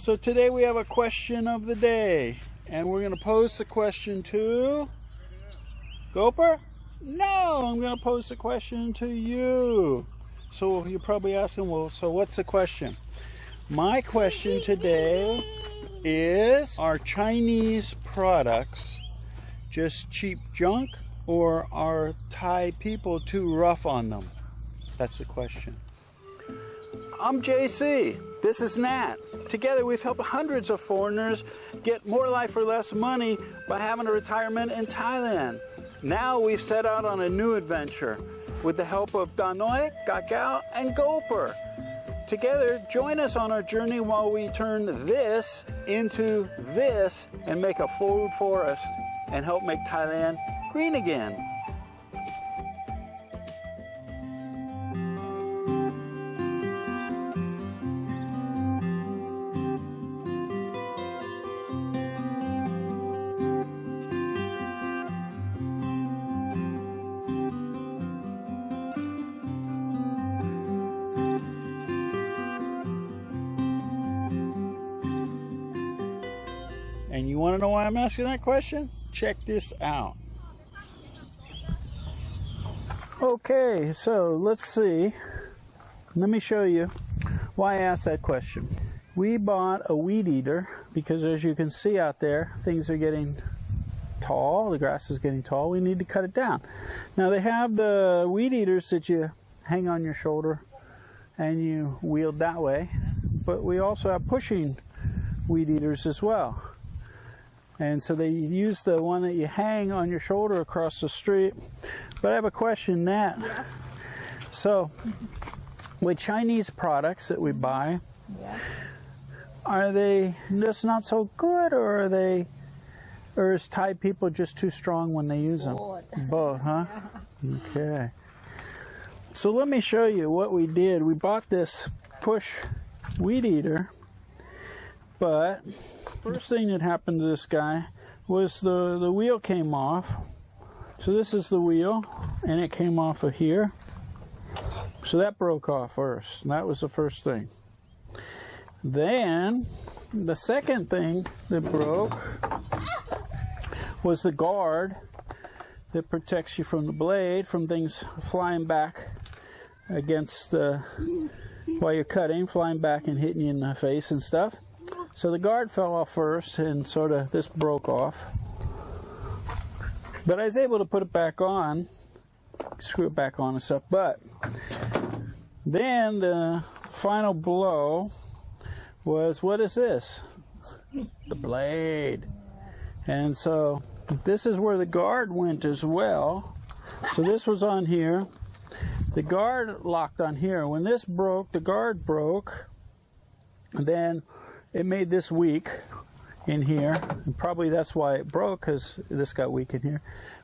So today we have a question of the day, and we're going to pose the question to Gopher? No, I'm going to pose the question to you. So you're probably asking, well, so what's the question? My question today is, are Chinese products just cheap junk, or are Thai people too rough on them? That's the question. I'm JC. This is Nat. Together we've helped hundreds of foreigners get more life for less money by having a retirement in Thailand. Now we've set out on a new adventure with the help of Danoi, Kakao, and Gopher. Together, join us on our journey while we turn this into this and make a food forest and help make Thailand green again. And you want to know why I'm asking that question? Check this out. Okay, so let's see. Let me show you why I asked that question. We bought a weed eater because, as you can see out there, things are getting tall. The grass is getting tall. We need to cut it down. Now they have the weed eaters that you hang on your shoulder and you wield that way, but we also have pushing weed eaters as well. And so they use the one that you hang on your shoulder across the street. But I have a question, Nat. Yes. So, with Chinese products that we buy, Yes. are they just not so good, or is Thai people just too strong when they use them? Both, huh? Okay. So let me show you what we did. We bought this push weed eater, but first thing that happened to this guy was the wheel came off. So this is the wheel, and it came off of here. So that broke off first. That was the first thing. Then the second thing that broke was the guard that protects you from the blade, from things flying back against while you're cutting, flying back and hitting you in the face and stuff. So the guard fell off first, and sort of this broke off. But I was able to put it back on, screw it back on and stuff. But then the final blow was, what is this? The blade. And so this is where the guard went as well. So this was on here. The guard locked on here. When this broke, the guard broke. And then it made this weak in here, and probably that's why it broke, because this got weak in here.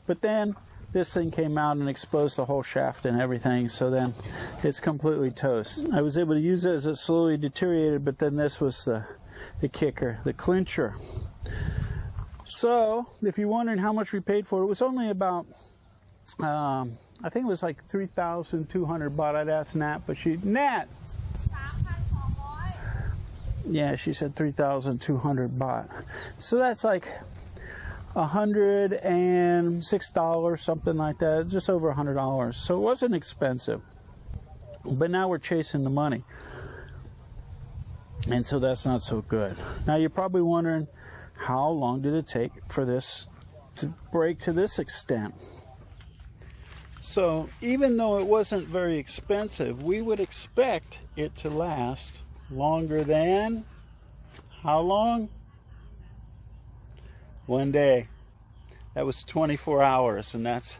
But then this thing came out and exposed the whole shaft and everything, so then it's completely toast. I was able to use it as it slowly deteriorated, but then this was the kicker, the clincher. So if you're wondering how much we paid for it, it was only about I think it was like 3,200 baht. I'd asked Nat, but Nat, yeah, she said 3,200 baht. So that's like $106, something like that, just over $100. So it wasn't expensive. But now we're chasing the money. And so that's not so good. Now you're probably wondering, how long did it take for this to break to this extent? So even though it wasn't very expensive, we would expect it to last longer than, how long? One day. That was 24 hours, and that's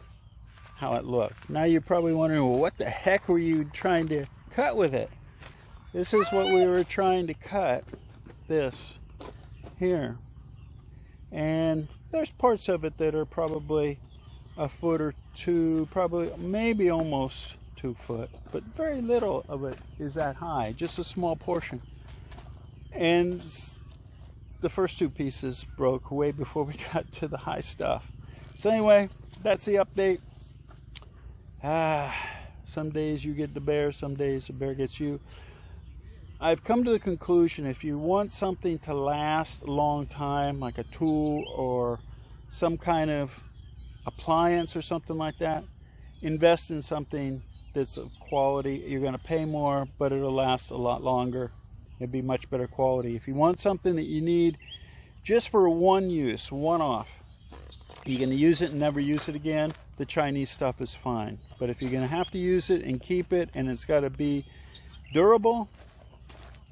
how it looked. Now you're probably wondering, well, what the heck were you trying to cut with it? This is what we were trying to cut, this here. And there's parts of it that are probably a foot or two, probably maybe almost 2 foot, but very little of it is that high, just a small portion. And the first two pieces broke way before we got to the high stuff. So anyway, that's the update. Some days you get the bear, some days the bear gets you. I've come to the conclusion, if you want something to last a long time, like a tool or some kind of appliance or something like that, invest in something that's of quality. You're going to pay more, but it'll last a lot longer. It'll be much better quality. If you want something that you need just for one use, one off, you're going to use it and never use it again, the Chinese stuff is fine. But if you're going to have to use it and keep it, and it's got to be durable,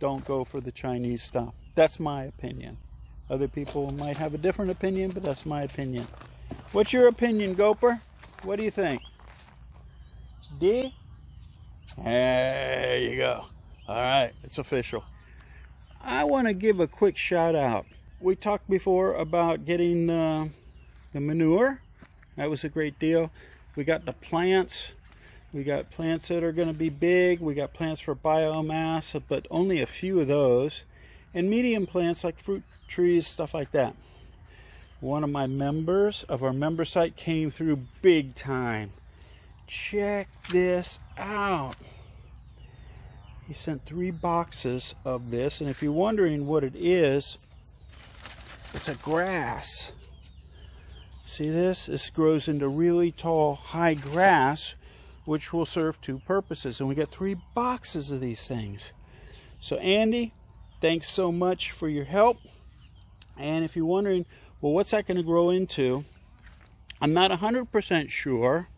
don't go for the Chinese stuff. That's my opinion. Other people might have a different opinion, but that's my opinion. What's your opinion, Gopher? What do you think? D? There you go. All right, it's official. I want to give a quick shout out. We talked before about getting the manure. That was a great deal. We got the plants. We got plants that are going to be big. We got plants for biomass, but only a few of those. And medium plants like fruit trees, stuff like that. One of my members of our member site came through big time. Check this out. He sent 3 boxes of this, and if you're wondering what it is, it's a grass. See this? This grows into really tall, high grass, which will serve 2 purposes. And we got 3 boxes of these things. So Andy, thanks so much for your help. And if you're wondering, well, what's that going to grow into? I'm not 100% sure,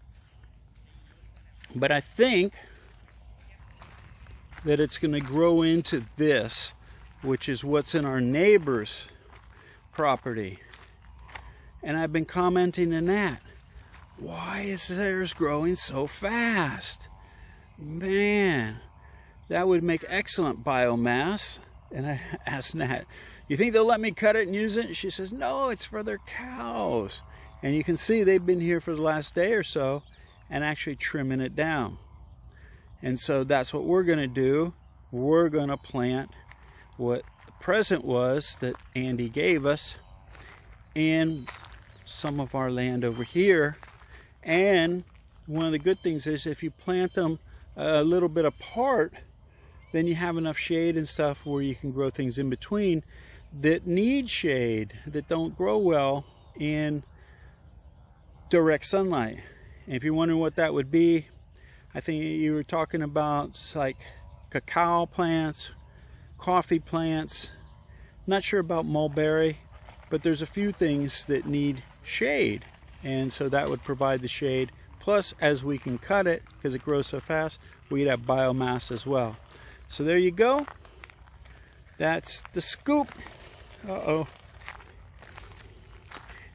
but I think that it's going to grow into this, which is what's in our neighbor's property. And I've been commenting on that. Why is theirs growing so fast? Man, that would make excellent biomass. And I asked Nat, you think they'll let me cut it and use it? And she says, no, it's for their cows. And you can see they've been here for the last day or so and actually trimming it down. And so that's what we're going to do. We're going to plant what the present was that Andy gave us in some of our land over here. And one of the good things is if you plant them a little bit apart, then you have enough shade and stuff where you can grow things in between that need shade, that don't grow well in direct sunlight. And if you're wondering what that would be, I think you were talking about like cacao plants, coffee plants. Not sure about mulberry, but there's a few things that need shade, and so that would provide the shade. Plus, as we can cut it because it grows so fast, we'd have biomass as well. So there you go. That's the scoop. Uh-oh.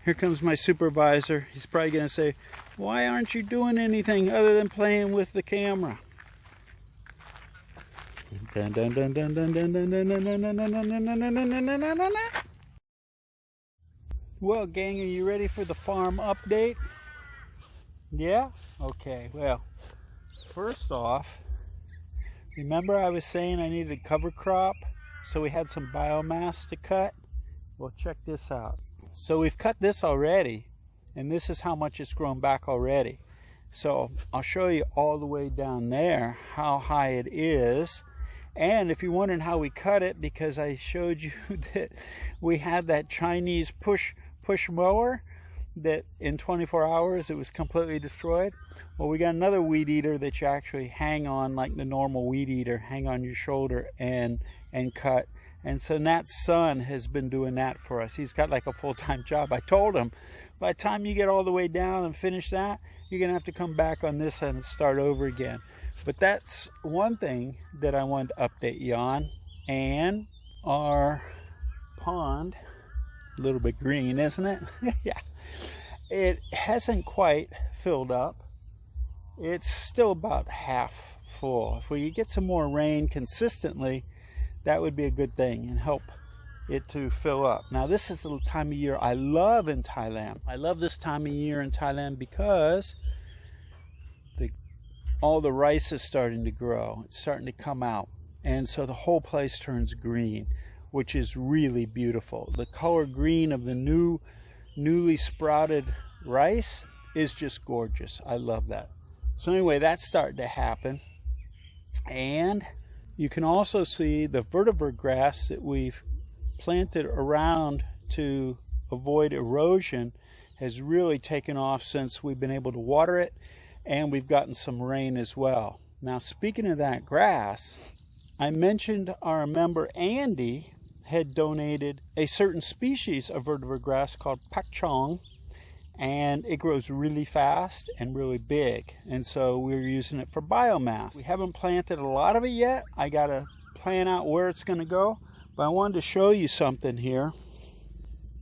Here comes my supervisor. He's probably going to say, why aren't you doing anything other than playing with the camera? Well, gang, are you ready for the farm update? Yeah? Okay, well, first off, remember I was saying I needed a cover crop, so we had some biomass to cut? Well, check this out. So we've cut this already, and this is how much it's grown back already. So I'll show you all the way down there how high it is. And if you're wondering how we cut it, because I showed you that we had that Chinese push mower that in 24 hours it was completely destroyed. Well, we got another weed eater that you actually hang on like the normal weed eater, hang on your shoulder and cut. And so Nat's son has been doing that for us. He's got like a full-time job. I told him, by the time you get all the way down and finish that, you're gonna have to come back on this end and start over again. But that's one thing that I wanted to update you on. And our pond, a little bit green, isn't it? Yeah. It hasn't quite filled up. It's still about half full. If we get some more rain consistently, that would be a good thing and help it to fill up. Now, this is the time of year I love in Thailand. I love this time of year in Thailand because all the rice is starting to grow. It's starting to come out. And so the whole place turns green, which is really beautiful. The color green of the newly sprouted rice is just gorgeous. I love that. So anyway, that's starting to happen. And You can also see the vetiver grass that we've planted around to avoid erosion has really taken off since we've been able to water it, and we've gotten some rain as well. Now, speaking of that grass, I mentioned our member Andy had donated a certain species of vetiver grass called pakchong, and it grows really fast and really big, and so we're using it for biomass. We haven't planted a lot of it yet. I gotta plan out where it's going to go, but I wanted to show you something here.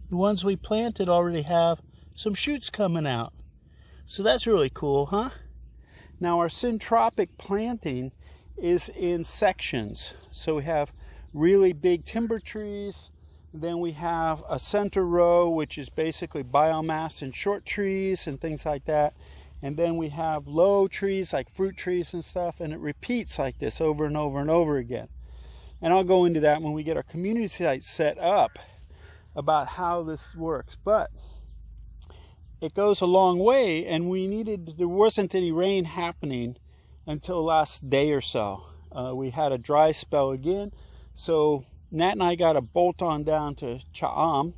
The ones we planted already have some shoots coming out, so that's really cool, huh? Now, our syntropic planting is in sections, so we have really big timber trees. Then we have a center row, which is basically biomass and short trees and things like that. And then we have low trees like fruit trees and stuff, and it repeats like this over and over and over again. And I'll go into that when we get our community site set up about how this works. But it goes a long way, and there wasn't any rain happening until last day or so. We had a dry spell again, so Nat and I got a bolt on down to Cha'am,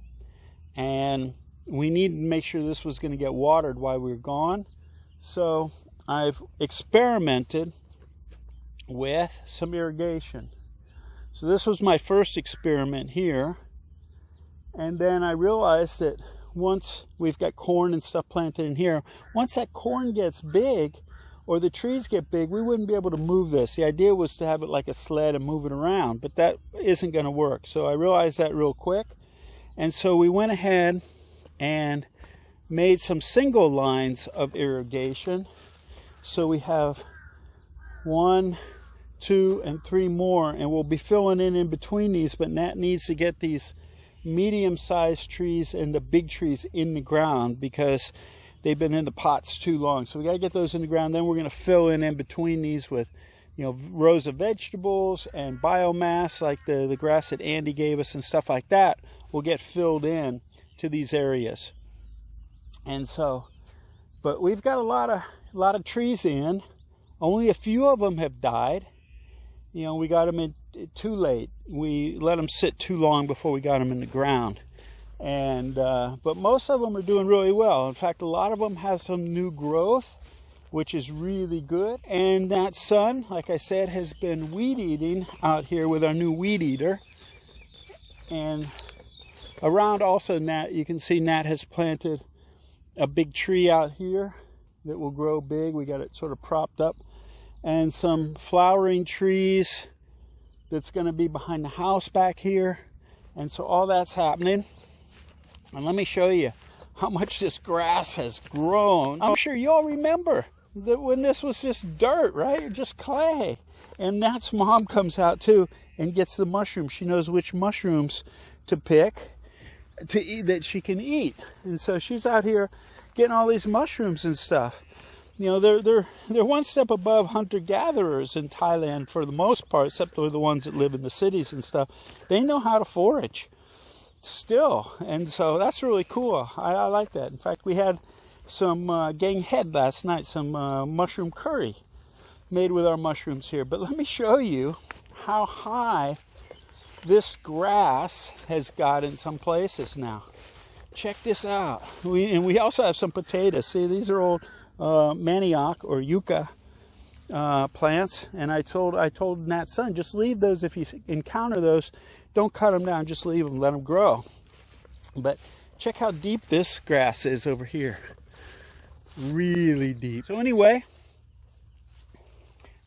and we needed to make sure this was going to get watered while we were gone. So I've experimented with some irrigation. So this was my first experiment here, and then I realized that once we've got corn and stuff planted in here, once that corn gets big or the trees get big, we wouldn't be able to move this. The idea was to have it like a sled and move it around, but that isn't going to work. So I realized that real quick, and so we went ahead and made some single lines of irrigation. So we have 1, 2, and 3 more, and we'll be filling in between these, but Nat needs to get these medium-sized trees and the big trees in the ground because they've been in the pots too long. So we got to get those in the ground. Then we're going to fill in between these with, rows of vegetables and biomass like the grass that Andy gave us and stuff like that will get filled in to these areas. And so, but we've got a lot of trees in. Only a few of them have died. We got them in too late. We let them sit too long before we got them in the ground. And but most of them are doing really well. In fact, a lot of them have some new growth, which is really good. And that son, like I said, has been weed eating out here with our new weed eater. And around also Nat, you can see Nat has planted a big tree out here that will grow big. We got it sort of propped up. And some flowering trees that's going to be behind the house back here. And so all that's happening. And let me show you how much this grass has grown. I'm sure you all remember that when this was just dirt, right? Just clay. And Nat's mom comes out too and gets the mushrooms. She knows which mushrooms to pick to eat that she can eat. And so she's out here getting all these mushrooms and stuff. They're one step above hunter-gatherers in Thailand for the most part, except for the ones that live in the cities and stuff. They know how to forage still, and so that's really cool. I like that. In fact, we had some gang head last night, some mushroom curry made with our mushrooms here. But let me show you how high this grass has got in some places now. Check this out. We also have some potatoes. See, these are old manioc or yucca plants, and I told Nat's son, just leave those. If you encounter those, don't cut them down, just leave them, let them grow. But check how deep this grass is over here. Really deep. So anyway,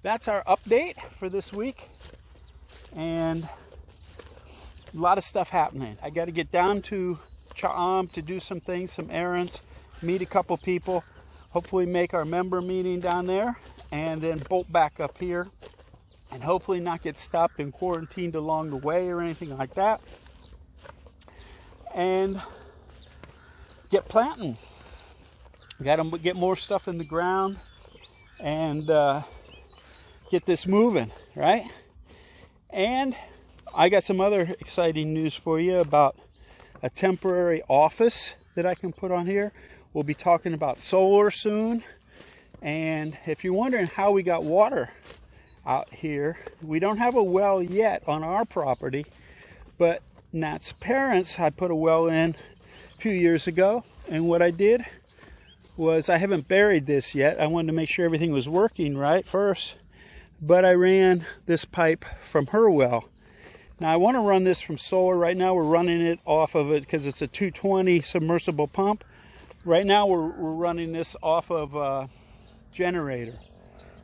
that's our update for this week, and a lot of stuff happening. I got to get down to Cha'am to do some things, some errands, meet a couple people, hopefully make our member meeting down there, and then bolt back up here, and hopefully not get stopped and quarantined along the way or anything like that, and get planting. Got to get more stuff in the ground and get this moving, right? And I got some other exciting news for you about a temporary office that I can put on here. We'll be talking about solar soon. And if you're wondering how we got water out here. We don't have a well yet on our property, but Nat's parents, I put a well in a few years ago, and what I did was, I haven't buried this yet. I wanted to make sure everything was working right first, but I ran this pipe from her well. Now I want to run this from solar. Right now we're running it off of it because it's a 220 submersible pump. Right now we're running this off of a generator,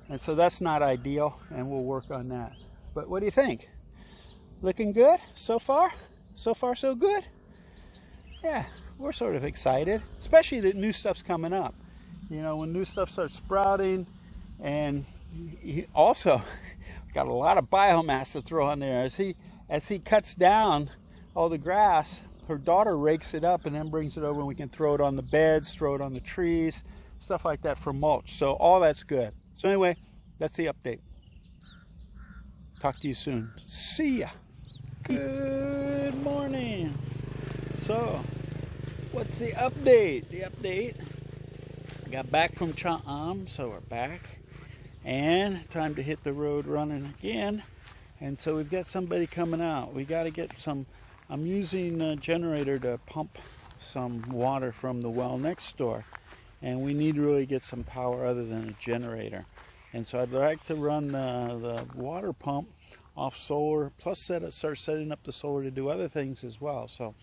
and so that's not ideal, and we'll work on that. But what do you think? Looking good so far? So far so good? Yeah, we're sort of excited, especially that new stuff's coming up. You know, when new stuff starts sprouting, and also got a lot of biomass to throw on there. As he cuts down all the grass, her daughter rakes it up and then brings it over, and we can throw it on the beds, throw it on the trees, stuff like that for mulch. So all that's good. So anyway, that's the update. Talk to you soon. See ya. Good morning. So, what's the update? The update, I got back from Cha'am, so we're back, and time to hit the road running again. And so we've got somebody coming out. We got to get some, I'm using a generator to pump some water from the well next door, and we need to really get some power other than a generator. And so I'd like to run the water pump off solar, plus start setting up the solar to do other things as well. So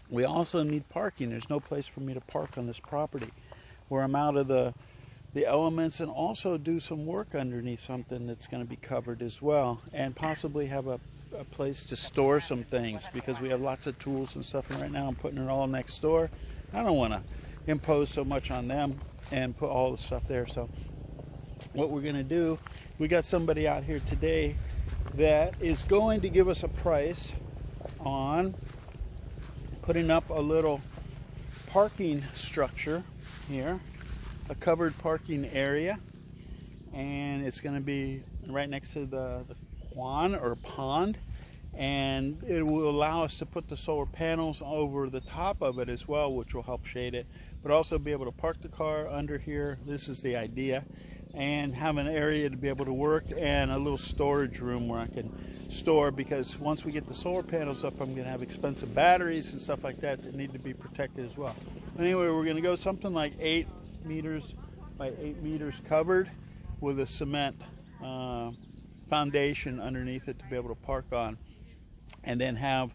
we also need parking. There's no place for me to park on this property where I'm out of the elements, and also do some work underneath something that's going to be covered as well, and possibly have a place to store some things, because we have lots of tools and stuff, and right now I'm putting it all next door. I don't want to impose so much on them and put all the stuff there. So what we're going to do, we got somebody out here today that is going to give us a price on putting up a little parking structure here, a covered parking area, and it's going to be right next to the pond, and it will allow us to put the solar panels over the top of it as well, which will help shade it, but also be able to park the car under here. This is the idea, and have an area to be able to work, and a little storage room where I can store, because once we get the solar panels up, I'm going to have expensive batteries and stuff like that that need to be protected as well. Anyway, we're going to go something like 8 meters by 8 meters covered, with a cement foundation underneath it to be able to park on, and then have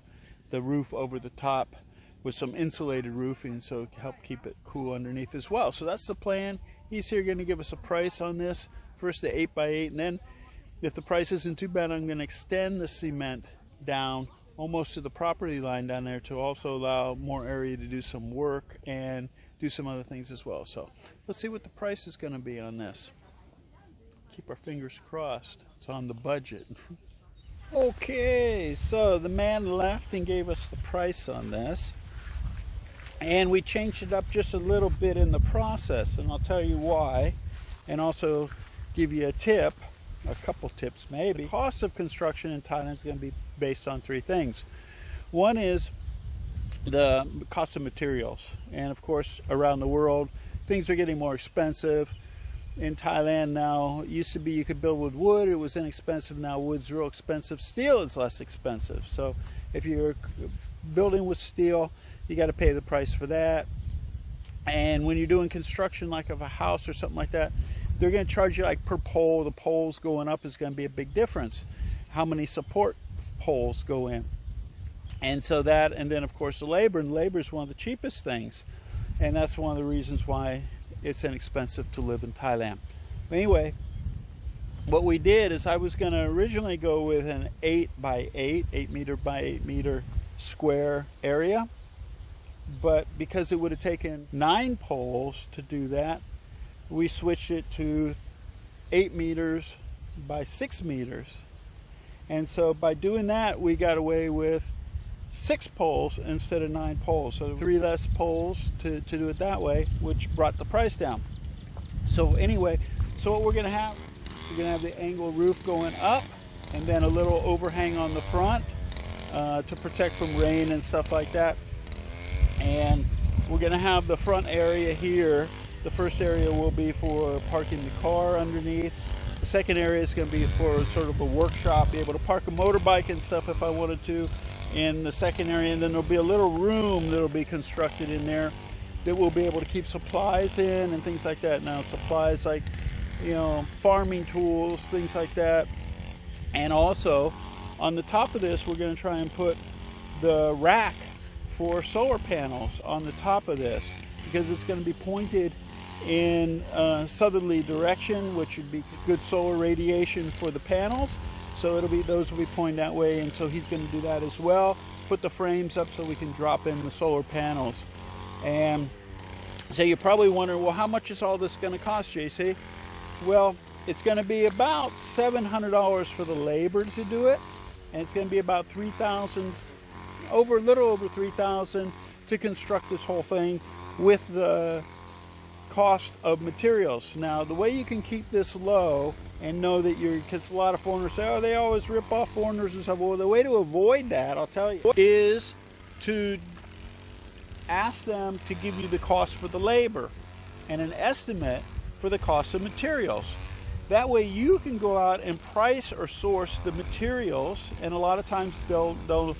the roof over the top with some insulated roofing, so it can help keep it cool underneath as well. So that's the plan. He's here going to give us a price on this, first the 8 by 8, and then if the price isn't too bad, I'm going to extend the cement down almost to the property line down there, to also allow more area to do some work and do some other things as well. So let's see what the price is going to be on this. Keep our fingers crossed. It's on the budget. Okay, so the man left and gave us the price on this, and we changed it up just a little bit in the process, and I'll tell you why, and also give you a tip, a couple tips maybe. The cost of construction in Thailand is going to be based on 3 things. One is the cost of materials, and of course around the world things are getting more expensive. In Thailand now, it used to be you could build with wood, it was inexpensive. Now wood's real expensive, steel is less expensive. So if you're building with steel, you got to pay the price for that. And when you're doing construction like of a house or something like that, they're going to charge you like per pole. The poles going up is going to be a big difference. How many support poles go in? And so that, and then of course the labor, and labor is one of the cheapest things, and that's one of the reasons why it's inexpensive to live in Thailand. But anyway, what we did is, I was going to originally go with an 8 by 8, 8 meter by 8 meter square area, but because it would have taken 9 poles to do that, we switched it to 8 meters by 6 meters. And so by doing that, we got away with 6 poles instead of 9 poles. So 3 less poles to do it that way, which brought the price down. So anyway, so what we're going to have, we're going to have the angle roof going up, and then a little overhang on the front to protect from rain and stuff like that. And we're going to have the front area here. The first area will be for parking the car underneath. The Second area is going to be for sort of a workshop, be able to park a motorbike and stuff if I wanted to in the second area. And then there'll be a little room that'll be constructed in there that we'll be able to keep supplies in and things like that. Now, supplies like, you know, farming tools, things like that. And also on the top of this, we're going to try and put the rack for solar panels on the top of this, because it's going to be pointed in southerly direction, which would be good solar radiation for the panels. So it'll be, those will be pointed that way, and so he's going to do that as well. Put the frames up so we can drop in the solar panels. And so you're probably wondering, well, how much is all this going to cost, JC? Well, it's going to be about $700 for the labor to do it, and it's going to be about $3,000, a little over $3,000 to construct this whole thing with the cost of materials. Now, the way you can keep this low and know that you're, because a lot of foreigners say, oh, they always rip off foreigners and stuff. Well, the way to avoid that, I'll tell you, is to ask them to give you the cost for the labor and an estimate for the cost of materials. That way you can go out and price or source the materials, and a lot of times they'll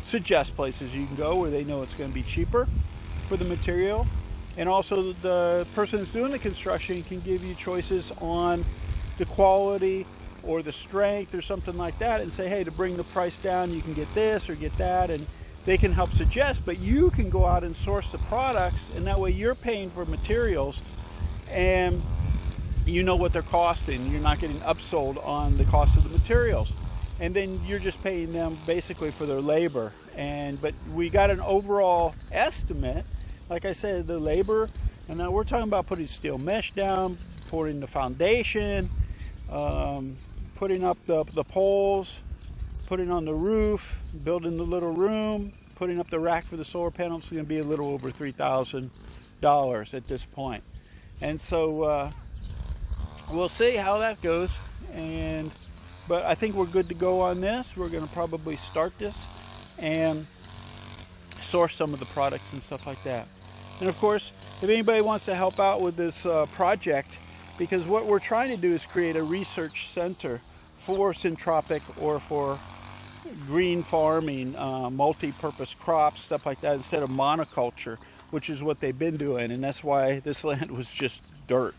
suggest places you can go where they know it's going to be cheaper for the material. And also the person that's doing the construction can give you choices on the quality or the strength or something like that, and say, hey, to bring the price down, you can get this or get that, and they can help suggest. But you can go out and source the products, and that way you're paying for materials and you know what they're costing. You're not getting upsold on the cost of the materials, and then you're just paying them basically for their labor. But we got an overall estimate, like I said, the labor, and now we're talking about putting steel mesh down, pouring the foundation, putting up the poles, putting on the roof, building the little room, putting up the rack for the solar panels. Is going to be a little over $3,000 at this point. And so we'll see how that goes. But I think we're good to go on this. We're going to probably start this and source some of the products and stuff like that. And of course, if anybody wants to help out with this project, because what we're trying to do is create a research center for Syntropic or for green farming, multi-purpose crops, stuff like that, instead of monoculture, which is what they've been doing. And that's why this land was just dirt,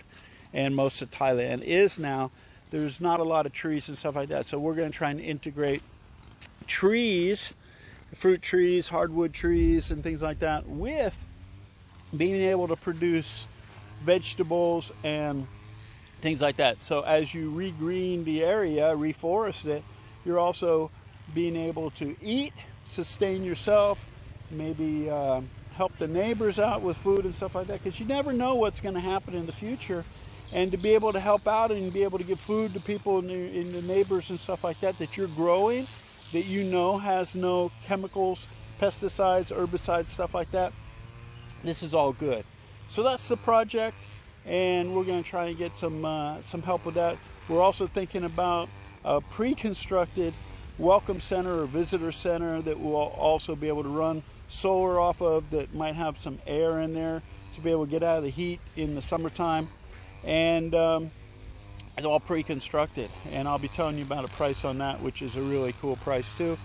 and most of Thailand is now. There's not a lot of trees and stuff like that. So we're going to try and integrate trees, fruit trees, hardwood trees, and things like that, with being able to produce vegetables and things like that. So as you regreen the area, reforest it, you're also being able to eat, sustain yourself, maybe help the neighbors out with food and stuff like that, because you never know what's going to happen in the future. And to be able to help out and be able to give food to people in the neighbors and stuff like that, that you're growing, that you know has no chemicals, pesticides, herbicides, stuff like that, this is all good. So that's the project, and we're going to try and get some help with that. We're also thinking about a pre-constructed welcome center or visitor center that we'll also be able to run solar off of, that might have some air in there to be able to get out of the heat in the summertime. And it's all pre-constructed, and I'll be telling you about a price on that, which is a really cool price too.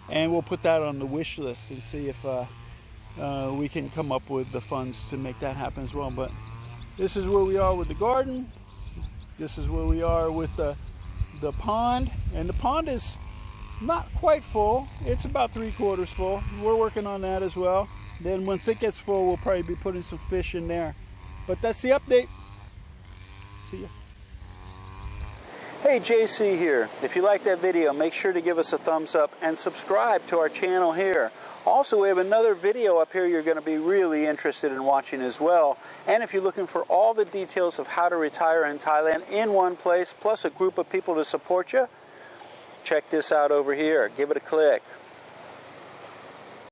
And we'll put that on the wish list and see if we can come up with the funds to make that happen as well. But this is where we are with the garden. This is where we are with the pond, and the pond is not quite full. It's about 3/4 full. We're working on that as well. Then once it gets full, we'll probably be putting some fish in there. But that's the update. See ya. Hey, JC here. If you like that video, make sure to give us a thumbs up and subscribe to our channel here. Also, we have another video up here you're going to be really interested in watching as well. And if you're looking for all the details of how to retire in Thailand in one place, plus a group of people to support you, check this out over here. Give it a click.